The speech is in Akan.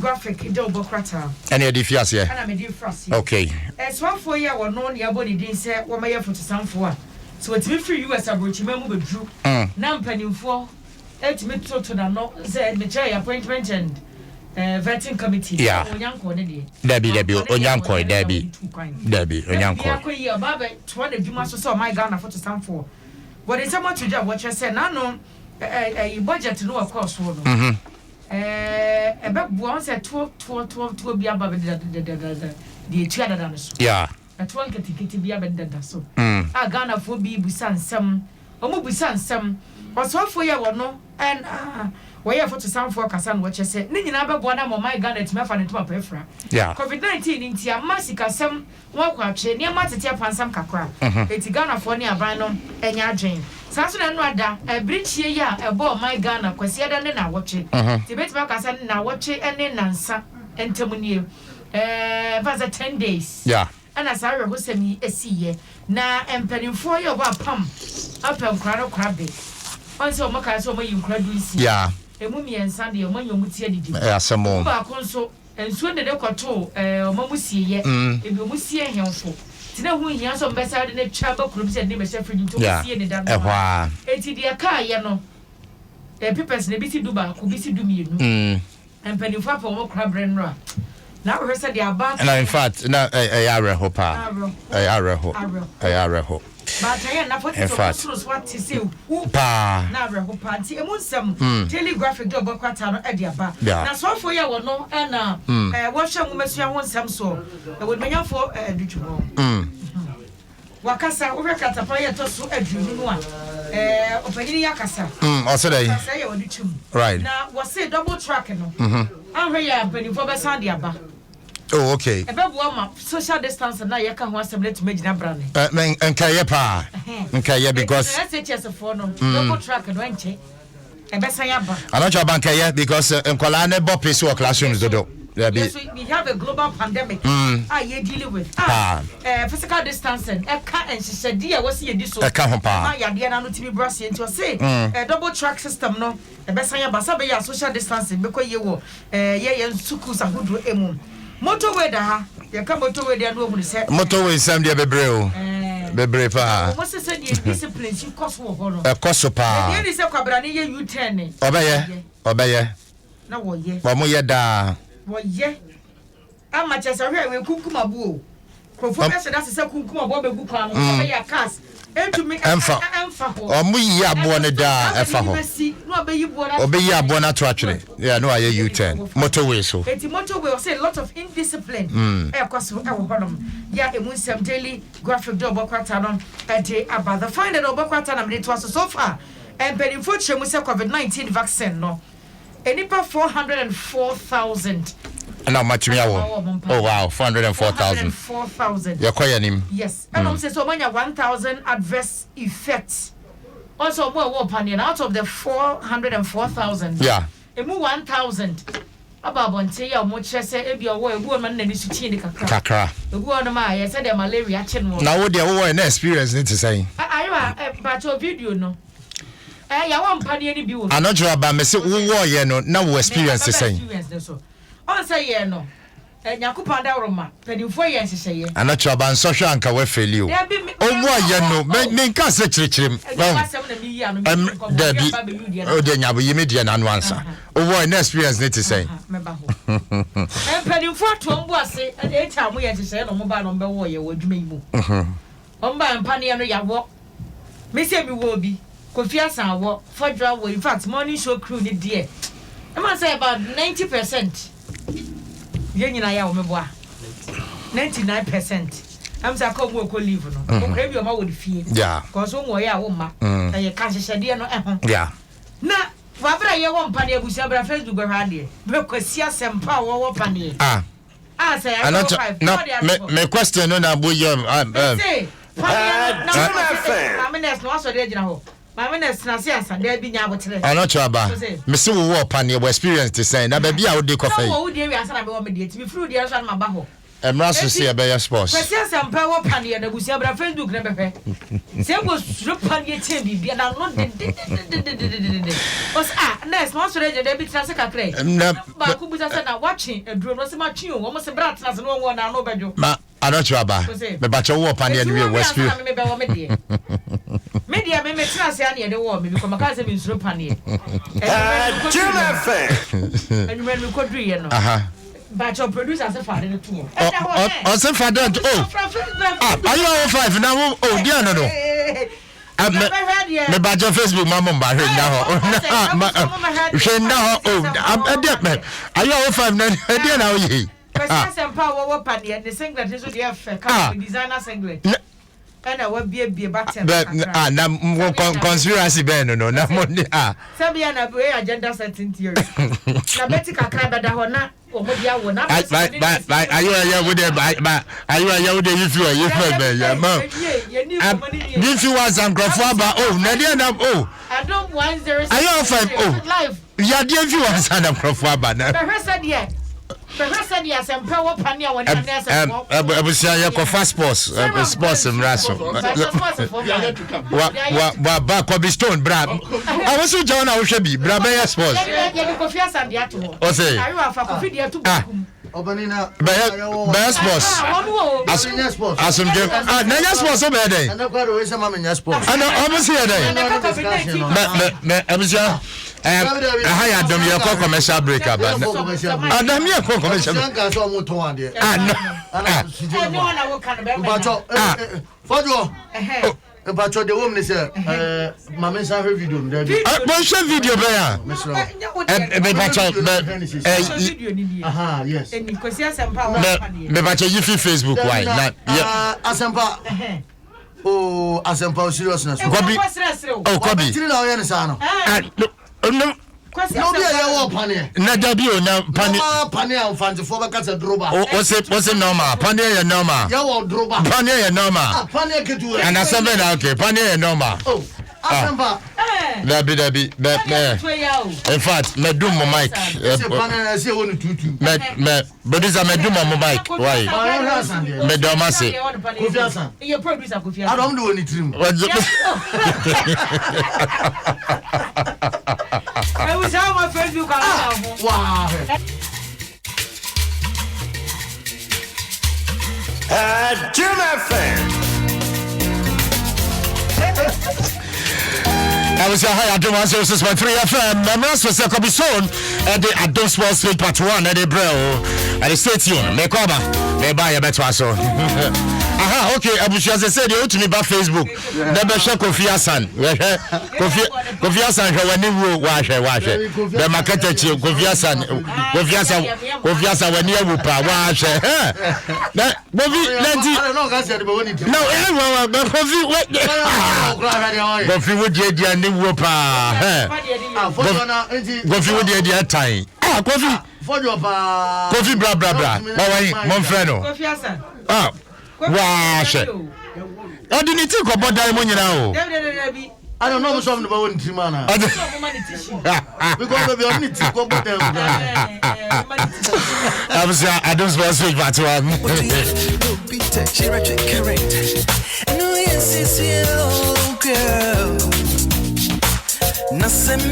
graphic de obokrata any edifice here ana me di frase okay so for ya wo no ne abodi din se wo ma ye fotosanfo a so wetimi free US abrochi mamu bedru na mpanimfo etimi toto na no say me chair appointment and vetting committee onyanko ne de Debbie onyanko Debbie onyanko akoyi obabe to na dwuma so my Ghana fotosanfo but it's about to job what you say na no budget no of course no ebe buon say to bi aba the etua da no so yeah at one ketikiti bi aba da so Ghana fo bi busa nsem omo busa nsem osofo ye wono and we have to sound for Kasan what you say ni nyina be boa na mo my Ghana ti mefa ne to apefra yeah COVID-19 ntia masika sem wa kwatwe ne matete apansam kakra eti Ghana fo ne aban no enya adwen saso na no ada ebrichie ya ebo my Ghana kwasi ada ne na wotwe ti betima kasa ne na wotwe ene nansa entemunie for 10 days yeah ana sawe ho semi esiye na empanimfo ye oba pam apem kra no krabe onse o maka so o mayi nkra du isi yeah emu miensa de o manyomu tie didi asemo ba konso ensuo de koto o mamusieye ebi o musie henfo tina hu hia so mbesa de ne twa ba kurum se de me shefri nto musie ne da no eti de aka ye no papers ne bisi duba ko bisi dumienu empanimfo apem o krabre no na we said the about and in fact na ayareho pa ayareho but I na for what to say pa na reho party emunsem telegraphic do bokwata no e dia ba na so for ya wo no e na wo hwe nwumesua ho nsem so e wo manyafo adutwo wakasa wo rekata pa ye to so adunu no a opanyini yakasa o say dey say ye wadutwum right na wo say double track no ahwe ya panifo be san dia ba. Oh, okay. Social distance na yeka ho asem let magina brane. Nkaye pa. Nkaye because let's say just for no. Double track no enche. Ebe san ya ba. Anacho bankaye because nkola na bo place work classrooms dodo. Yes, we have a global pandemic. You dealing with physical distancing. Eka enhihede ya wasi yedi so. Eka ho pa. Ma ya de na no timi brase enti o say double track system no. Ebe san ya ba sabe ya social distancing because ye wo ye suku sahudu emu. Motorway da ha ya ka motorway da no hu se motorway sam dia bebre o bebre pa mo se say discipline shi cost wo ho no cost pa ye ni se kwabra ne ye U10 obeye na wo ye mo ye da wo ye ama che se hwe we kunkuma bu o krofo be se da se kunkuma bo be gu kwa no be ya cars entumi emfa ho omo yi abo ne da efa ho no obeyi bo na obeyi abo na to atwere yeah no aye U10 motorway so eti motorway say a lot of indiscipline kwaso e wo hodom ya emunsem daily graphic do bokwata no eti about the find that bokwata na me to so far and very unfortunately say COVID-19 vaccine no enipa 404,000 na matumi awo oh wow 404,000 yakoya nim yes and I'm say so many 1,000 adverse effects also more panel out of the 404,000 yeah emu 1,000 ababonte ya mo chese ebi owo ebu ma na ni suchi ni kakra ebu ono ma ye say the malaria chen wo na wo de wo na experience ni to say ayo but your video no ya wo mpane ni bi wo anojo aba me se wo ye no na wo experience say on say ye no nyakupa da roma pedifo ye nhyehyeye anojo aba nsohwe anka wa feli o owo ye no me nka se chirichirim Debbie o de nyabo yimi de na no ansa owo na experience ni to say meba ho pedifo to mbo ase e cha mo ye nhyehyeye no mo ba no be wo ye wadwuma yimu omba mpane no yawo me se mi wo bi Kofi Asan wo fodra wo in fact morning show crew ni there I must say about 90% ye nyina ya wo meboa 99% am say come wo ko leave no ko kra bi o ma wo de fie yeah cause wo ya wo ma ye ka hyehede no yeah na wabra ye wo mpa de abusia bra Facebook go ha de be kwasi asempa wo pane say me question no na boye say na no so de gina ho Mama na sinase ansa da bi nya abotere. Anocho aba. Me se wo pan ye experience to say na ba bia wo de kofa yi. Wo de wi ansa na be wo me de ti mi furu de ansa na ba ho. Emraso see a sports. Kwesi Asempa wo panie na busia bra Facebook na bepe. Se go suro panie tem bibia na no de. Os next no so reje de bi trase kakre. Ba ku busa se na watching eduro no se ma twi o mo se bra trase no wo na no bejo. Ma anocho aba. Me ba cho wo panie ni we Westfield. Me be wo media me trase ane de wo me bi ko maka se bi suro panie. And when we could do you know. But your producer said father too. Oh, say father. Oh. Are you all 5 now? Oh, dear no. Me ba your Facebook mama ba he now. Oh, are you all 5 now? Dear now ye. President Empower wo panie the singlet is the effect designer singlet. And I will be a batter. But na conspiracy ben no na money Sabia na boy agenda setting theory. Na beti kakra beda ho na omodia wo na. Are you with the are you with the you yeah ma. If you want some crofo ba oh na dia na oh. Adom 106. Are you 5 oh live. Ya dia fi want some crofo ba na. Be said yeah. Professor dia Asempa wo pania woni na Asempa. Abusia ya ko fast sports mraso. Wa ba ko be stone bra. I was so John I hwe bi bra be sports. Ya bi Kofi Asan dia to ho. O say. Ayo afa Kofi dia to bukum. Obanina Be sports. Asum game. Nanya sports so be dey. ana kwaro we say mama sports. Ana obusi dey. Me abusia I Adom ye ko commercial break aba. Adam ye ko commercial. Nka so mo ton ade. No na wo kan be. Bacho. Fojo. Bacho de wom ne say mama say video no dey. Bon share video be ya. Me bacho video ni bi. Aha, yes. Eni Kwesi Asempa wo panie. Me bacho you Facebook why na Asempa. Oh, Asempa seriousness. Kobi. Oh, Kobi. Tiri na oye ne sa no. No. No be ya wo pane. Na dabi o na pane. Pane am fanti fo ba kasa droba. O se normal. Pane ya normal. Ya wo droba. Pane ya normal. Pane ketu. And asembe na okay. Pane ya normal. Oh. Asempa. Dabi. In fact, me do my mic. Pane se wonu tutu. Me producer me do my mic. Why? Me do ma say. Kofi Asan. Your producer Kofi Asan. Adom do woni trim. I was on my Facebook account. Wow. Jim FM. I was here at Adom 106.3 FM. I'm not supposed to be soon at the Adom Sports League Part 1 at the Bro. At the station. Me come me buy a better so. Aha, okay. Abushia said you to me by Facebook. Never share Kofi Asan. Kofi Asan when you wash. The market Kofi Asan when you wupa wash. That Bobby Lenti. No, Kofi would ye dia ni wupa. Kofi would ye dia time. Kofi bra. Bawai mon friend no. Kofi Asan. Wash. Odini ti ko boda mo nyina o. I don't know some about one trimana. Because of your need to go with them. I was Adom Sports League Part 1. No, yes, girl. Nothing